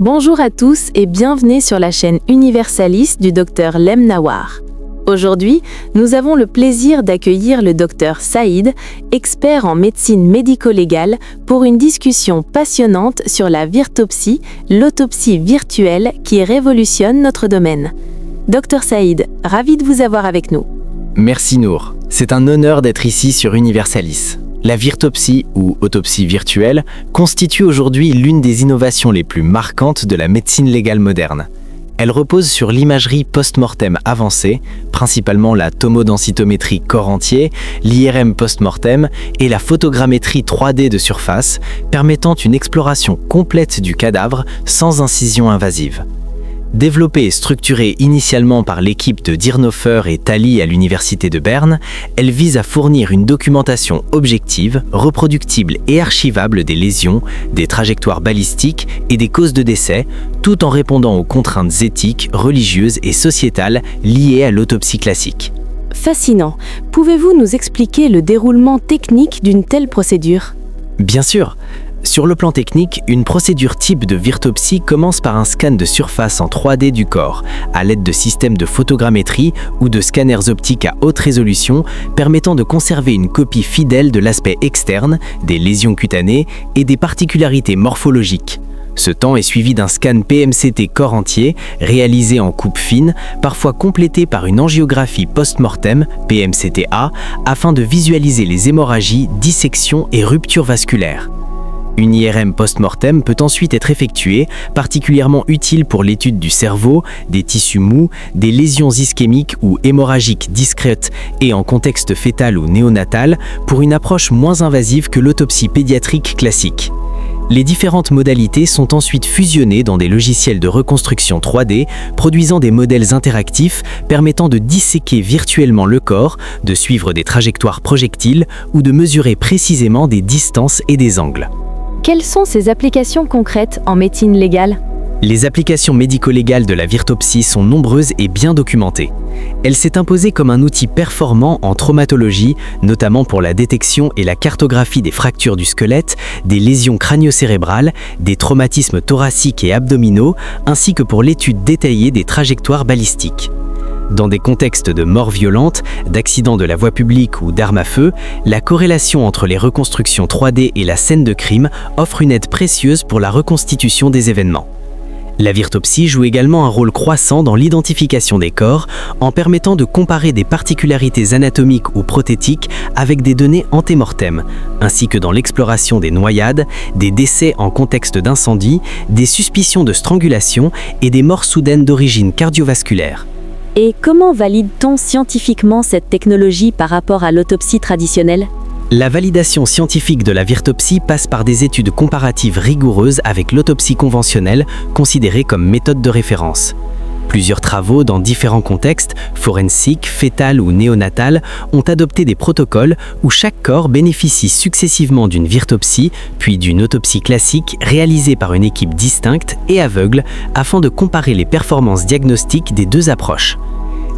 Bonjour à tous et bienvenue sur la chaîne Universalis du Dr Lem Nawar. Aujourd'hui, nous avons le plaisir d'accueillir le Dr Saïd, expert en médecine médico-légale, pour une discussion passionnante sur la virtopsie, l'autopsie virtuelle qui révolutionne notre domaine. Dr Saïd, ravi de vous avoir avec nous. Merci Nour, c'est un honneur d'être ici sur Universalis. La virtopsie, ou autopsie virtuelle, constitue aujourd'hui l'une des innovations les plus marquantes de la médecine légale moderne. Elle repose sur l'imagerie post-mortem avancée, principalement la tomodensitométrie corps entier, l'IRM post-mortem et la photogrammétrie 3D de surface, permettant une exploration complète du cadavre sans incision invasive. Développée et structurée initialement par l'équipe de Dierhofer et Thaly à l'Université de Berne, elle vise à fournir une documentation objective, reproductible et archivable des lésions, des trajectoires balistiques et des causes de décès, tout en répondant aux contraintes éthiques, religieuses et sociétales liées à l'autopsie classique. Fascinant. Pouvez-vous nous expliquer le déroulement technique d'une telle procédure ? Bien sûr. Sur le plan technique, une procédure type de virtopsie commence par un scan de surface en 3D du corps, à l'aide de systèmes de photogrammétrie ou de scanners optiques à haute résolution permettant de conserver une copie fidèle de l'aspect externe, des lésions cutanées et des particularités morphologiques. Ce temps est suivi d'un scan PMCT corps entier, réalisé en coupe fine, parfois complété par une angiographie post-mortem, PMCT-A, afin de visualiser les hémorragies, dissections et ruptures vasculaires. Une IRM post-mortem peut ensuite être effectuée, particulièrement utile pour l'étude du cerveau, des tissus mous, des lésions ischémiques ou hémorragiques discrètes et en contexte fœtal ou néonatal, pour une approche moins invasive que l'autopsie pédiatrique classique. Les différentes modalités sont ensuite fusionnées dans des logiciels de reconstruction 3D, produisant des modèles interactifs permettant de disséquer virtuellement le corps, de suivre des trajectoires projectiles ou de mesurer précisément des distances et des angles. Quelles sont ces applications concrètes en médecine légale ? Les applications médico-légales de la virtopsie sont nombreuses et bien documentées. Elle s'est imposée comme un outil performant en traumatologie, notamment pour la détection et la cartographie des fractures du squelette, des lésions crânio-cérébrales, des traumatismes thoraciques et abdominaux, ainsi que pour l'étude détaillée des trajectoires balistiques. Dans des contextes de mort violente, d'accidents de la voie publique ou d'armes à feu, la corrélation entre les reconstructions 3D et la scène de crime offre une aide précieuse pour la reconstitution des événements. La virtopsie joue également un rôle croissant dans l'identification des corps en permettant de comparer des particularités anatomiques ou prothétiques avec des données antémortem, ainsi que dans l'exploration des noyades, des décès en contexte d'incendie, des suspicions de strangulation et des morts soudaines d'origine cardiovasculaire. Et comment valide-t-on scientifiquement cette technologie par rapport à l'autopsie traditionnelle ? La validation scientifique de la virtopsie passe par des études comparatives rigoureuses avec l'autopsie conventionnelle, considérée comme méthode de référence. Plusieurs travaux dans différents contextes, forensiques, fœtal ou néonatal, ont adopté des protocoles où chaque corps bénéficie successivement d'une virtopsie, puis d'une autopsie classique réalisée par une équipe distincte et aveugle afin de comparer les performances diagnostiques des deux approches.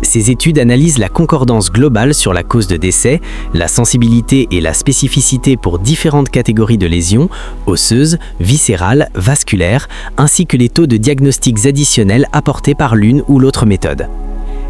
Ces études analysent la concordance globale sur la cause de décès, la sensibilité et la spécificité pour différentes catégories de lésions, osseuses, viscérales, vasculaires, ainsi que les taux de diagnostics additionnels apportés par l'une ou l'autre méthode.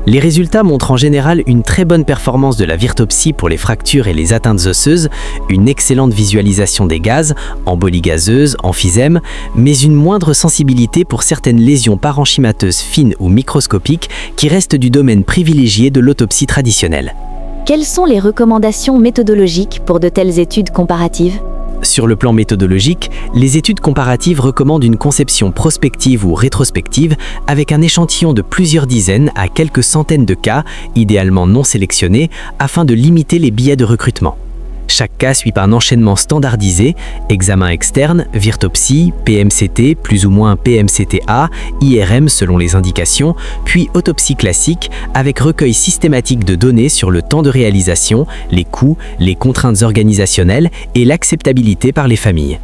Les résultats montrent en général une très bonne performance de la virtopsie pour les fractures et les atteintes osseuses, une excellente visualisation des gaz, embolie gazeuse, emphysème, mais une moindre sensibilité pour certaines lésions parenchymateuses fines ou microscopiques qui restent du domaine privilégié de l'autopsie traditionnelle. Quelles sont les recommandations méthodologiques pour de telles études comparatives ? Sur le plan méthodologique, les études comparatives recommandent une conception prospective ou rétrospective avec un échantillon de plusieurs dizaines à quelques centaines de cas, idéalement non sélectionnés, afin de limiter les biais de recrutement. Chaque cas suit un enchaînement standardisé, examen externe, virtopsie, PMCT, plus ou moins PMCT-A, IRM selon les indications, puis autopsie classique avec recueil systématique de données sur le temps de réalisation, les coûts, les contraintes organisationnelles et l'acceptabilité par les familles.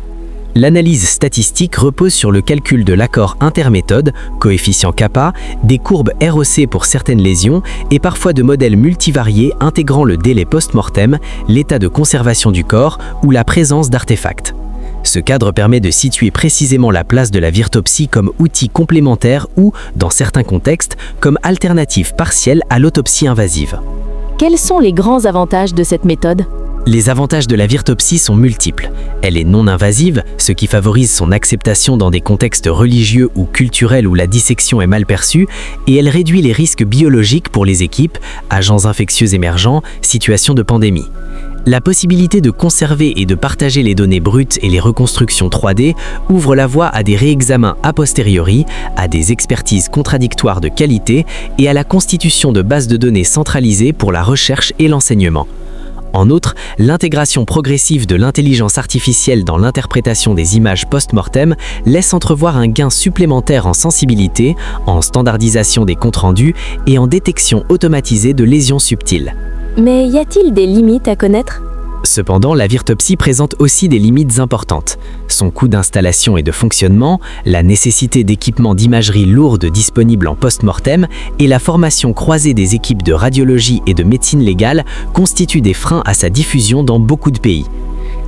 L'analyse statistique repose sur le calcul de l'accord interméthode, coefficient kappa, des courbes ROC pour certaines lésions et parfois de modèles multivariés intégrant le délai post-mortem, l'état de conservation du corps ou la présence d'artefacts. Ce cadre permet de situer précisément la place de la virtopsie comme outil complémentaire ou, dans certains contextes, comme alternative partielle à l'autopsie invasive. Quels sont les grands avantages de cette méthode ? Les avantages de la virtopsie sont multiples. Elle est non invasive, ce qui favorise son acceptation dans des contextes religieux ou culturels où la dissection est mal perçue, et elle réduit les risques biologiques pour les équipes, agents infectieux émergents, situations de pandémie. La possibilité de conserver et de partager les données brutes et les reconstructions 3D ouvre la voie à des réexamens a posteriori, à des expertises contradictoires de qualité et à la constitution de bases de données centralisées pour la recherche et l'enseignement. En outre, l'intégration progressive de l'intelligence artificielle dans l'interprétation des images post-mortem laisse entrevoir un gain supplémentaire en sensibilité, en standardisation des comptes rendus et en détection automatisée de lésions subtiles. Mais y a-t-il des limites à connaître ? Cependant, la virtopsie présente aussi des limites importantes. Son coût d'installation et de fonctionnement, la nécessité d'équipements d'imagerie lourdes disponibles en post-mortem et la formation croisée des équipes de radiologie et de médecine légale constituent des freins à sa diffusion dans beaucoup de pays.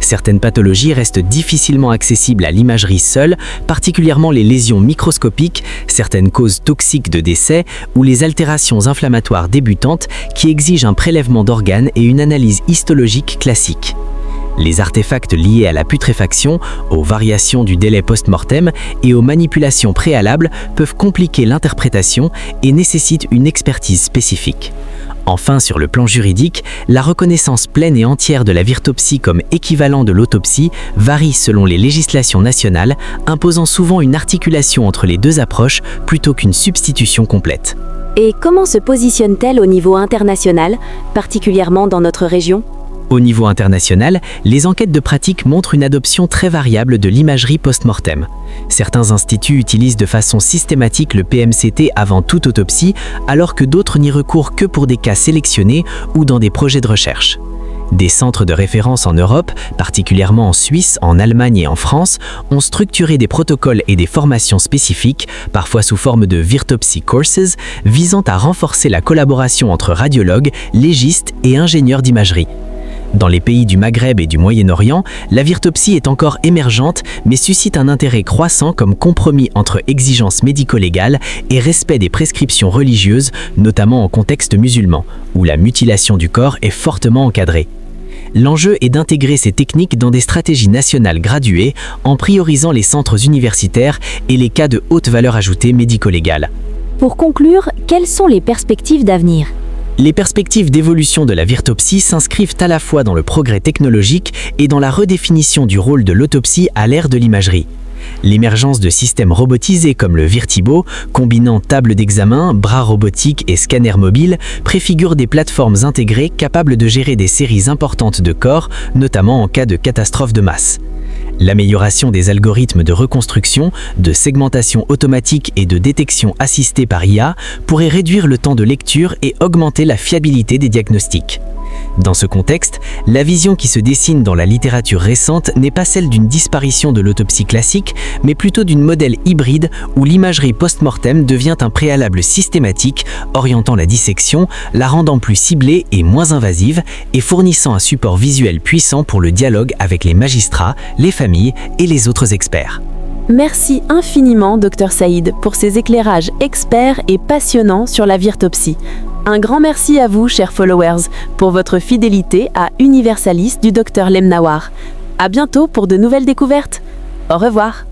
Certaines pathologies restent difficilement accessibles à l'imagerie seule, particulièrement les lésions microscopiques, certaines causes toxiques de décès ou les altérations inflammatoires débutantes qui exigent un prélèvement d'organes et une analyse histologique classique. Les artefacts liés à la putréfaction, aux variations du délai post-mortem et aux manipulations préalables peuvent compliquer l'interprétation et nécessitent une expertise spécifique. Enfin, sur le plan juridique, la reconnaissance pleine et entière de la virtopsie comme équivalent de l'autopsie varie selon les législations nationales, imposant souvent une articulation entre les deux approches plutôt qu'une substitution complète. Et comment se positionne-t-elle au niveau international, particulièrement dans notre région ? Au niveau international, les enquêtes de pratique montrent une adoption très variable de l'imagerie post-mortem. Certains instituts utilisent de façon systématique le PMCT avant toute autopsie, alors que d'autres n'y recourent que pour des cas sélectionnés ou dans des projets de recherche. Des centres de référence en Europe, particulièrement en Suisse, en Allemagne et en France, ont structuré des protocoles et des formations spécifiques, parfois sous forme de Virtopsy Courses, visant à renforcer la collaboration entre radiologues, légistes et ingénieurs d'imagerie. Dans les pays du Maghreb et du Moyen-Orient, la virtopsie est encore émergente mais suscite un intérêt croissant comme compromis entre exigences médico-légales et respect des prescriptions religieuses, notamment en contexte musulman, où la mutilation du corps est fortement encadrée. L'enjeu est d'intégrer ces techniques dans des stratégies nationales graduées en priorisant les centres universitaires et les cas de haute valeur ajoutée médico-légale. Pour conclure, quelles sont les perspectives d'avenir ? Les perspectives d'évolution de la virtopsie s'inscrivent à la fois dans le progrès technologique et dans la redéfinition du rôle de l'autopsie à l'ère de l'imagerie. L'émergence de systèmes robotisés comme le Virtibo, combinant table d'examen, bras robotiques et scanners mobiles, préfigure des plateformes intégrées capables de gérer des séries importantes de corps, notamment en cas de catastrophe de masse. L'amélioration des algorithmes de reconstruction, de segmentation automatique et de détection assistée par IA pourrait réduire le temps de lecture et augmenter la fiabilité des diagnostics. Dans ce contexte, la vision qui se dessine dans la littérature récente n'est pas celle d'une disparition de l'autopsie classique, mais plutôt d'une modèle hybride où l'imagerie post-mortem devient un préalable systématique, orientant la dissection, la rendant plus ciblée et moins invasive, et fournissant un support visuel puissant pour le dialogue avec les magistrats, les familles et les autres experts. Merci infiniment, Dr Saïd, pour ces éclairages experts et passionnants sur la virtopsie. Un grand merci à vous, chers followers, pour votre fidélité à Universalis du Dr Lemnawar. À bientôt pour de nouvelles découvertes. Au revoir.